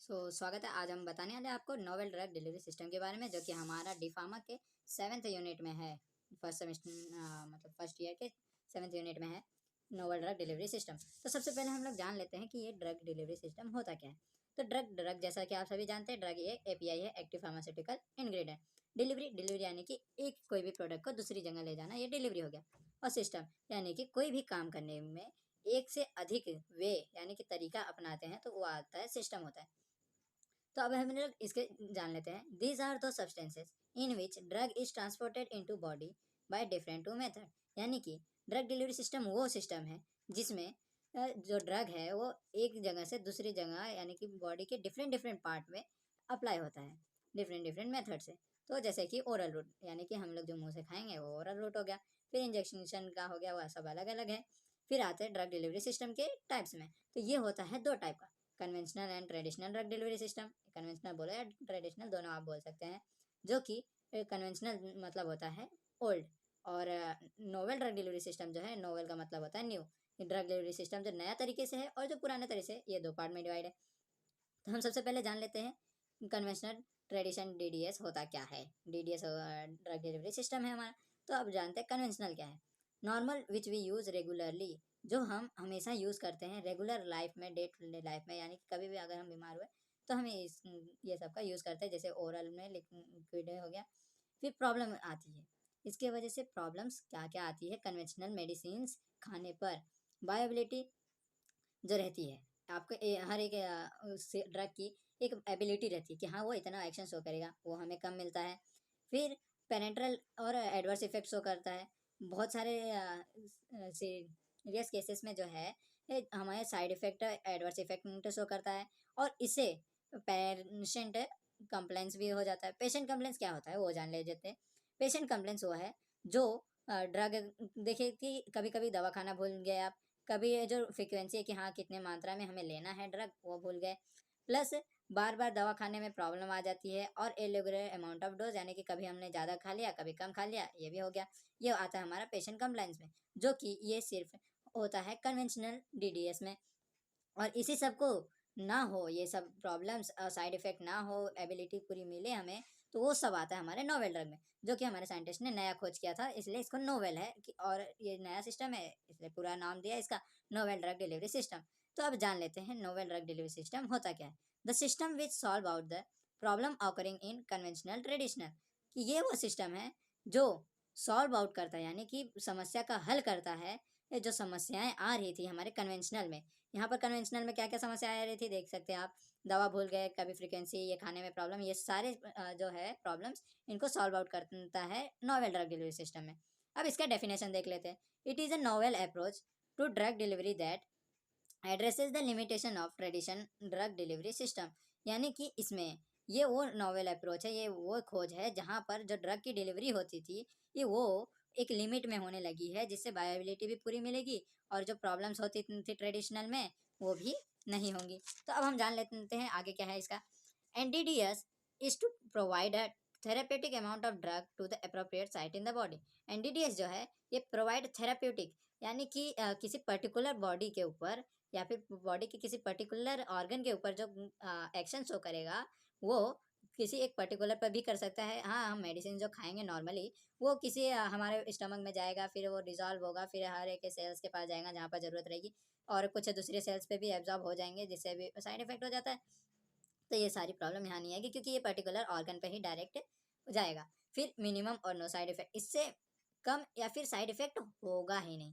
स्वागत है। आज हम बताने वाले हैं आपको नोवेल ड्रग डिलीवरी सिस्टम के बारे में, जो कि हमारा डी फार्मा के 7th यूनिट में है। फर्स्ट सेमेस्टर मतलब फर्स्ट ईयर के 7th यूनिट में है नोवेल ड्रग डिलीवरी सिस्टम। तो सबसे पहले हम लोग जान लेते हैं कि ये ड्रग डिलीवरी सिस्टम होता क्या है। तो ड्रग ड्रग जैसा कि आप सभी जानते हैं, ड्रग ये API है, active pharmaceutical ingredient. Delivery delivery यानी कि एक कोई भी प्रोडक्ट को दूसरी जगह ले जाना, ये डिलीवरी हो गया। और सिस्टम यानी कि कोई भी काम करने में एक से अधिक वे यानी कि तरीका अपनाते हैं, तो वो आता है सिस्टम होता है। तो अब हम लोग इसके जान लेते हैं। These are two substances in which drug is transported into body by different to method. यानी कि ड्रग डिलीवरी सिस्टम वो सिस्टम है जिसमें जो ड्रग है वो एक जगह से दूसरी जगह यानी कि बॉडी के डिफरेंट डिफरेंट पार्ट में अप्लाई होता है डिफरेंट डिफरेंट मेथड से। तो जैसे कि ओरल रूट यानी कि हम लोग जो मुंह से खाएंगे वो ओरल रूट हो गया। फिर इंजेक्शन का हो गया, वह सब अलग अलग है। फिर आते हैं ड्रग डिलीवरी सिस्टम के टाइप्स में। तो ये होता है दो टाइप का, conventional and traditional drug delivery system. Conventional बोलो या ट्रेडिशनल, दोनों आप बोल सकते हैं। जो कि कन्वेंशनल मतलब होता है ओल्ड, और नोवेल ड्रग डिलीवरी सिस्टम जो है, नोवेल का मतलब होता है न्यू। ड्रग डिलीवरी सिस्टम जो नया तरीके से है और जो पुराने तरीके से, ये दो पार्ट में डिवाइड है। तो हम सबसे पहले जान लेते हैं कन्वेंशनल ट्रेडिशन DDS होता क्या है। DDS ड्रग डिलीवरी सिस्टम है हमारा। तो अब जानते हैं कन्वेंशनल क्या है। Normal which we use regularly, जो हम हमेशा यूज़ करते हैं रेगुलर लाइफ में, डे टू डे लाइफ में, यानी कि कभी भी अगर हम बीमार हुए तो हमें ये सब का यूज़ करते हैं। जैसे ओरल में लिक्विड हो गया। फिर प्रॉब्लम आती है, इसके वजह से प्रॉब्लम्स क्या क्या आती है कन्वेंशनल मेडिसिन खाने पर। बायोबिलिटी जो रहती है, आपको हर एक ड्रग की एक एबिलिटी रहती है कि हाँ वो इतना एक्शन शो करेगा, वो हमें कम मिलता है। फिर पेरेंट्रल और एडवर्स इफेक्ट शो करता है। बहुत सारे सीरियस केसेस में जो है हमारे side effect, adverse effect show करता है। और इससे पेशेंट कंप्लेंट्स भी हो जाता है। पेशेंट कंप्लेंट्स क्या होता है वो जान ले लेते हैं। पेशेंट कंप्लेंट्स वो है जो ड्रग, देखिए कि कभी कभी दवा खाना भूल गए आप, कभी ये जो फ्रीक्वेंसी है कि हाँ कितने मात्रा में हमें लेना है ड्रग, वो भूल गए। प्लस बार बार दवा खाने में प्रॉब्लम आ जाती है। और इरेगुलर अमाउंट ऑफ डोज, यानी कि कभी हमने ज़्यादा खा लिया कभी कम खा लिया, ये भी हो गया। ये आता है हमारा पेशेंट कंप्लाइंस में, जो कि ये सिर्फ होता है कन्वेंशनल DDS में। और इसी सब को ना हो, ये सब प्रॉब्लम्स और साइड इफेक्ट ना हो, एबिलिटी पूरी मिले हमें, तो वो सब आता है हमारे नोवेल ड्रग में, जो कि हमारे साइंटिस्ट ने नया खोज किया था, इसलिए इसको नोवेल है कि, और ये नया सिस्टम है इसलिए पूरा नाम दिया इसका नोवेल ड्रग डिलीवरी सिस्टम। तो अब जान लेते हैं नोवेल ड्रग डिलीवरी सिस्टम होता क्या है। The system which solve out the problem occurring in conventional traditional, कि ये वो सिस्टम है जो सॉल्व आउट करता है, यानी कि समस्या का हल करता है। ये जो समस्याएं आ रही थी हमारे कन्वेंशनल में, यहाँ पर कन्वेंशनल में क्या क्या समस्या आ रही थी देख सकते हैं आप। दवा भूल गए, कभी फ्रीक्वेंसी, ये खाने में प्रॉब्लम, ये सारे जो है प्रॉब्लम्स, इनको सॉल्व आउट करता है नोवेल ड्रग डिलीवरी सिस्टम में। अब इसका डेफिनेशन देख लेते हैं। It is a novel approach to drug delivery that addresses the limitation of tradition drug delivery system. यानी कि इसमें ये वो नॉवेल अप्रोच है, ये वो खोज है जहाँ पर जो ड्रग की डिलीवरी होती थी ये वो एक लिमिट में होने लगी है, जिससे बायोबिलिटी भी पूरी मिलेगी और जो प्रॉब्लम्स होती थी ट्रेडिशनल में वो भी नहीं होंगी। तो अब हम जान लेते हैं आगे क्या है इसका। NDDS is to provide a therapeutic amount of drug to the appropriate site in the body। NDDS जो है ये प्रोवाइड थेराप्यूटिक, यानी कि किसी पर्टिकुलर बॉडी के ऊपर या फिर बॉडी के किसी पर्टिकुलर ऑर्गन के ऊपर जो एक्शन शो करेगा, वो किसी एक पर्टिकुलर पर भी कर सकता है। हाँ, हम मेडिसिन जो खाएंगे नॉर्मली वो किसी हमारे स्टमक में जाएगा, फिर वो डिजॉल्व होगा, फिर हर एक सेल्स के पास जाएगा जहाँ पर ज़रूरत रहेगी, और कुछ दूसरे सेल्स पे भी एब्जॉर्ब हो जाएंगे, जिससे भी साइड इफेक्ट हो जाता है। तो ये सारी प्रॉब्लम यहाँ नहीं आएगी क्योंकि ये पर्टिकुलर ऑर्गन पे ही डायरेक्ट जाएगा। फिर मिनिमम और नो साइड इफेक्ट, इससे कम या फिर साइड इफेक्ट होगा ही नहीं।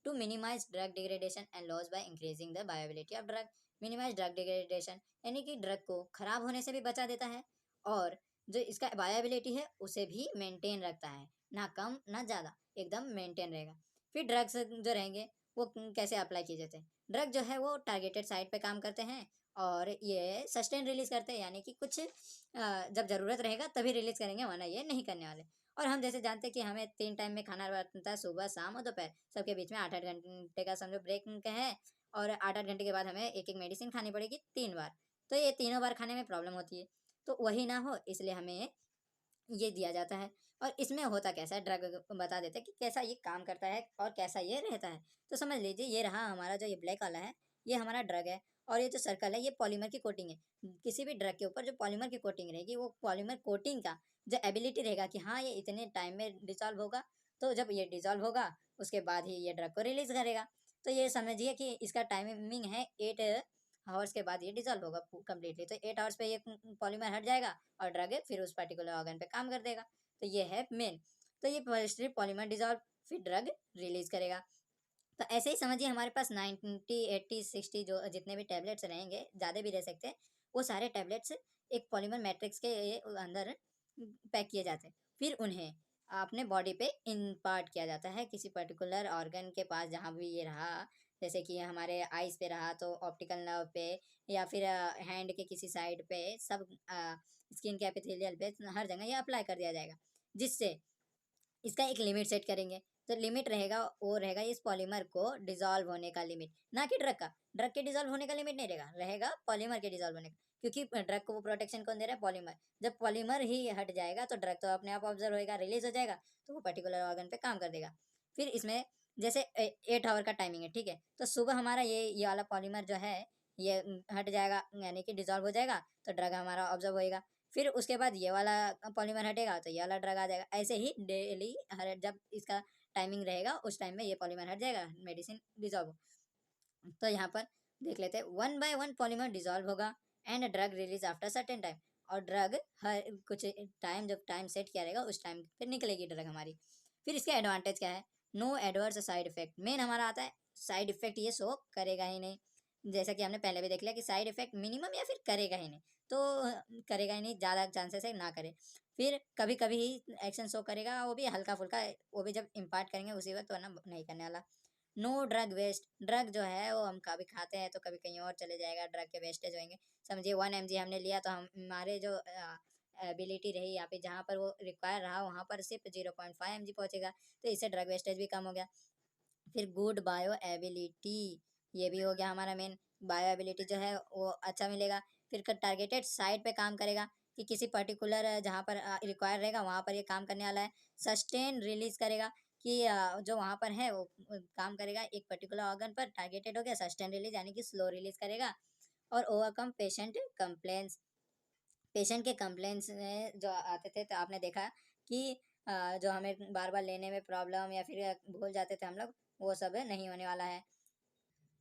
To minimize drug degradation and loss by increasing the bioavailability of drug. Minimize drug degradation यानी कि ड्रग को खराब होने से भी बचा देता है, और जो इसका बायोबिलिटी है उसे भी मेंटेन रखता है, ना कम ना ज़्यादा, एकदम मेंटेन रहेगा। फिर ड्रग्स जो रहेंगे वो कैसे अप्लाई किए जाते हैं। ड्रग जो है वो टारगेटेड साइट पे काम करते हैं और ये सस्टेन रिलीज करते हैं, यानी कि कुछ जब ज़रूरत रहेगा तभी रिलीज करेंगे, वरना ये नहीं करने वाले। और हम जैसे जानते हैं कि हमें 3 टाइम में खाना बनता है, सुबह शाम और दोपहर, सबके बीच में 8-8 घंटे का समझो ब्रेक है। और 8-8 घंटे के बाद हमें एक एक मेडिसिन खानी पड़ेगी 3 बार। तो ये तीनों बार खाने में प्रॉब्लम होती है, तो वही ना हो इसलिए हमें ये दिया जाता है। और इसमें होता कैसा है, ड्रग बता देते हैं कि कैसा ये काम करता है और कैसा ये रहता है। तो समझ लीजिए ये रहा हमारा जो ये ब्लैक वाला है, ये हमारा ड्रग है। और ये जो सर्कल है ये पॉलीमर की कोटिंग है। किसी भी ड्रग के ऊपर जो पॉलीमर की कोटिंग रहेगी वो पॉलीमर कोटिंग का जो एबिलिटी रहेगा कि हाँ ये इतने टाइम में डिसॉल्व होगा, तो जब ये डिसॉल्व होगा उसके बाद ही ये ड्रग को रिलीज करेगा। तो ये समझिए कि इसका टाइमिंग है 8 आवर्स के बाद ये डिसॉल्व होगा कम्प्लीटली। तो 8 आवर्स पे ये पॉलीमर हट जाएगा और ड्रग फिर उस पर्टिकुलर ऑर्गन पे काम कर देगा। तो ये है मेन। तो ये सिर्फ पॉलीमर डिसॉल्व फिर ड्रग रिलीज करेगा। तो ऐसे ही समझिए हमारे पास 90 80 60 जो जितने भी टैबलेट्स रहेंगे, ज़्यादा भी रह सकते हैं, वो सारे टैबलेट्स एक पॉलीमर मैट्रिक्स के अंदर पैक किए जाते हैं। फिर उन्हें अपने बॉडी पे इम्पार्ट किया जाता है किसी पर्टिकुलर ऑर्गन के पास जहाँ भी ये रहा। जैसे कि हमारे आइज़ पे रहा तो ऑप्टिकल नर्व पे, या फिर हैंड के किसी साइड पे, सब स्किन के एपिथेलियल पे, हर जगह ये अप्लाई कर दिया जाएगा। जिससे इसका एक लिमिट सेट करेंगे। तो लिमिट रहेगा, वो रहेगा इस पॉलीमर को डिसॉल्व होने का लिमिट, ना कि ड्रग का। ड्रग के डिसॉल्व होने का लिमिट नहीं रहेगा, रहेगा पॉलीमर के डिसॉल्व होने का। क्योंकि ड्रग को वो प्रोटेक्शन कौन दे रहा है? पॉलीमर। जब पॉलीमर ही हट जाएगा तो ड्रग तो अपने आप ऑब्जर्व होएगा, रिलीज हो जाएगा, तो वो पर्टिकुलर ऑर्गन पे काम कर देगा। फिर इसमें जैसे 8 आवर का टाइमिंग है, ठीक है, तो सुबह हमारा ये वाला पॉलीमर जो है ये हट जाएगा, यानी कि डिसॉल्व हो जाएगा, तो ड्रग हमारा ऑब्जर्व होएगा। फिर उसके बाद ये वाला पॉलीमर हटेगा तो ये वाला ड्रग आ जाएगा। ऐसे ही डेली हर जब इसका टाइमिंग रहेगा उस टाइम में ये पॉलीमर हट जाएगा, मेडिसिन डिजॉल्व। तो यहाँ पर देख लेते हैं, 1 by 1 पॉलीमर डिजॉल्व होगा and drug release after certain time. और ड्रग हर कुछ टाइम, जब टाइम सेट किया रहेगा उस टाइम पे निकलेगी ड्रग हमारी। फिर इसके एडवांटेज क्या है? No adverse side effect. Main हमारा आता है साइड इफेक्ट ये शो करेगा ही नहीं। जैसा कि हमने पहले भी देख लिया कि साइड इफेक्ट मिनिमम या फिर करेगा ही नहीं। तो करेगा ही नहीं, ज़्यादा चांसेस है ना करे। फिर कभी कभी ही एक्शन शो करेगा, वो भी हल्का फुल्का, वो भी जब इम्पार्ट करेंगे उसी वक्त, वरना नहीं करने वाला। No drug waste. ड्रग जो है वो हम कभी खाते हैं तो कभी कहीं और चले जाएगा, ड्रग के वेस्टेज होंगे। समझिए 1 mg हमने लिया तो हमारे जो एबिलिटी रही यहाँ पे, जहाँ पर वो रिक्वायर रहा वहाँ पर सिर्फ 0.5 mg पहुँचेगा। तो इससे ड्रग वेस्टेज भी कम हो गया। फिर गुड बायो एबिलिटी, ये भी हो गया हमारा मेन। बायो एबिलिटी जो है वो अच्छा मिलेगा। फिर टारगेटेड साइट पे काम करेगा, कि किसी पर्टिकुलर जहाँ पर रिक्वायर रहेगा वहाँ पर ये काम करने वाला है। सस्टेन रिलीज करेगा, कि जो वहाँ पर है वो काम करेगा एक पर्टिकुलर ऑर्गन पर, टारगेटेड हो गया। सस्टेन रिलीज यानी कि स्लो रिलीज करेगा। और ओवरकम पेशेंट कंप्लेंट्स। पेशेंट के कंप्लेंट्स में जो आते थे तो आपने देखा कि जो हमें बार बार लेने में प्रॉब्लम या फिर भूल जाते थे हम लोग, वो सब नहीं होने वाला है।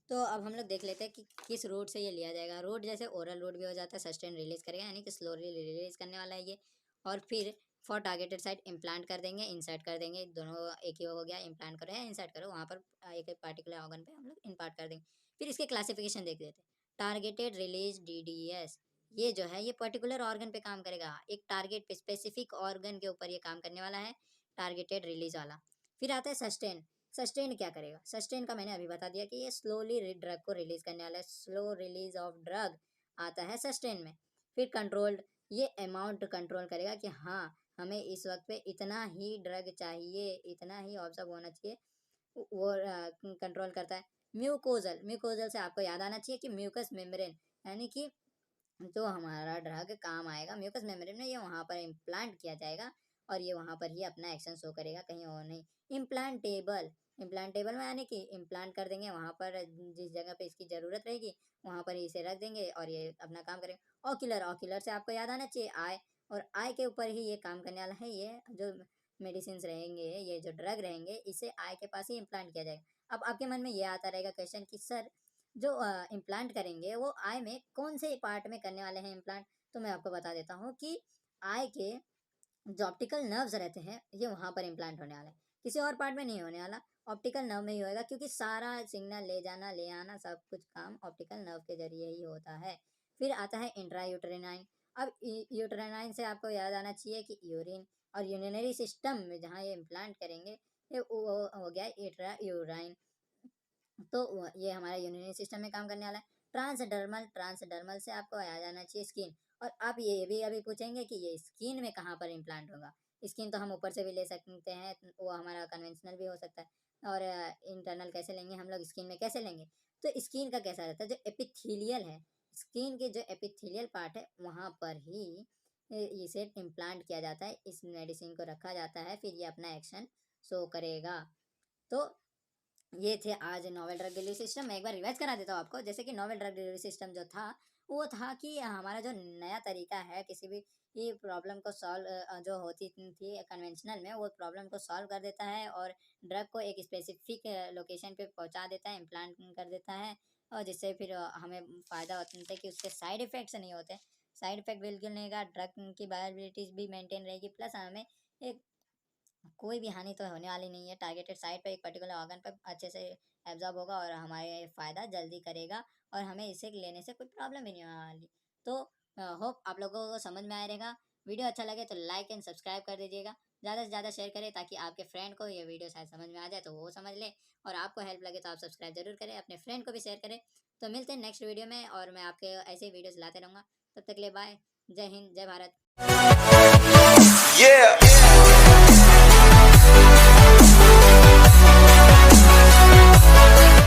तो अब हम लोग देख लेते हैं कि किस रूट से ये लिया जाएगा। रूट जैसे ओरल रूट भी हो जाता है, सस्टेन रिलीज करेगा यानी कि स्लोली रिलीज करने वाला है ये। और फिर फॉर टारगेटेड साइट इम्प्लांट कर देंगे, इंसर्ट कर देंगे, दोनों एक ही हो गया। इम्प्लांट करो या इंसर्ट करो, वहाँ पर एक पर्टिकुलर ऑर्गन पे हम लोग इम्पार्ट कर देंगे। फिर इसके क्लासिफिकेशन देख लेते हैं। टारगेटेड रिलीज DDS, ये जो है ये पर्टिकुलर ऑर्गन पे काम करेगा, एक टारगेट पे स्पेसिफिक ऑर्गन के ऊपर ये काम करने वाला है, टारगेटेड रिलीज वाला। फिर आता है सस्टेन। सस्टेन क्या करेगा? सस्टेन का मैंने अभी बता दिया कि ये स्लोली ड्रग को रिलीज करने वाला है, स्लो रिलीज ऑफ ड्रग आता है सस्टेन में। फिर कंट्रोल्ड, ये अमाउंट कंट्रोल करेगा कि हाँ हमें इस वक्त पे इतना ही ड्रग चाहिए, इतना ही ऑब्जर्व होना चाहिए, वो कंट्रोल करता है। म्यूकोजल, म्यूकोजल से आपको याद आना चाहिए कि म्यूकस मेम्ब्रेन, यानी कि जो हमारा ड्रग काम आएगा म्यूकस मेम्ब्रेन में, ये वहाँ पर इम्प्लांट किया जाएगा और ये वहाँ पर ही अपना एक्शन शो करेगा, कहीं और नहीं। इम्प्लांटेबल, इम्प्लांटेबल में यानी कि इम्प्लांट कर देंगे वहाँ पर जिस जगह पे इसकी ज़रूरत रहेगी, वहाँ पर ही इसे रख देंगे और ये अपना काम करेगा। ऑक्यूलर, ऑक्यूलर से आपको याद आना चाहिए आई, और आई के ऊपर ही ये काम करने वाला है। ये जो मेडिसिन रहेंगे, ये जो ड्रग रहेंगे, इसे आई के पास ही इम्प्लांट किया जाएगा। अब आपके मन में ये आता रहेगा क्वेश्चन कि सर जो इम्प्लांट करेंगे वो आई में कौन से पार्ट में करने वाले हैं इम्प्लांट? तो मैं आपको बता देता हूँ कि आई के जो ऑप्टिकल नर्व्स रहते हैं ये वहाँ पर इम्प्लांट होने वाला है, किसी और पार्ट में नहीं होने वाला। ऑप्टिकल नर्व में ही होएगा, क्योंकि सारा सिग्नल ले जाना ले आना सब कुछ काम ऑप्टिकल नर्व के जरिए ही होता है। फिर आता है इंट्रा यूट्रेनाइन। अब यूट्रेनाइन से आपको याद आना चाहिए कि यूरिन और यूरिनरी सिस्टम में जहाँ ये इम्प्लांट करेंगे, ये वो हो गया इंट्रा यूराइन। तो ये हमारा यूरिनरी सिस्टम में काम करने वाला है। ट्रांसडर्मल, ट्रांसडर्मल से आपको आ जाना चाहिए स्किन। और आप ये भी अभी पूछेंगे कि ये स्किन में कहाँ पर इम्प्लांट होगा। स्किन तो हम ऊपर से भी ले सकते हैं, वो हमारा कन्वेंशनल भी हो सकता है। और इंटरनल कैसे लेंगे हम लोग, स्किन में कैसे लेंगे? तो स्किन का कैसा रहता है, जो एपिथीलियल है, स्किन के जो एपिथीलियल पार्ट है वहाँ पर ही इसे इम्प्लांट किया जाता है, इस मेडिसिन को रखा जाता है, फिर ये अपना एक्शन शो करेगा। तो ये थे आज नोवेल ड्रग डिलीवरी सिस्टम। मैं एक बार रिवाइज करा देता हूँ आपको। जैसे कि नोवेल ड्रग डिलीवरी सिस्टम जो था, वो था कि हमारा जो नया तरीका है किसी भी ये प्रॉब्लम को सॉल्व जो होती थी कन्वेंशनल में, वो प्रॉब्लम को सॉल्व कर देता है और ड्रग को एक स्पेसिफिक लोकेशन पे पहुंचा देता है, इम्प्लांट कर देता है। और जिससे फिर हमें फ़ायदा होता है कि उसके साइड इफ़ेक्ट्स नहीं होते। साइड इफ़ेक्ट बिल्कुल नहीं होगा, ड्रग की वायबिलिटीज़ भी मेंटेन रहेगी, प्लस हमें एक कोई भी हानि तो होने वाली नहीं है। टारगेटेड साइट पे एक पर्टिकुलर ऑर्गन पर अच्छे से एब्जॉर्ब होगा और हमारे फ़ायदा जल्दी करेगा और हमें इसे लेने से कोई प्रॉब्लम भी नहीं होने वाली। तो होप आप लोगों को समझ में आएगा। वीडियो अच्छा लगे तो लाइक एंड सब्सक्राइब कर दीजिएगा। ज़्यादा से ज़्यादा शेयर करें ताकि आपके फ्रेंड को ये वीडियो शायद समझ में आ जाए तो वो समझ ले, और आपको हेल्प लगे तो आप सब्सक्राइब जरूर करें, अपने फ्रेंड को भी शेयर करें। तो मिलते हैं नेक्स्ट वीडियो में और मैं आपके ऐसे ही वीडियोस लाते रहूँगा। तब तक के लिए बाय। जय हिंद, जय भारत। Yeah.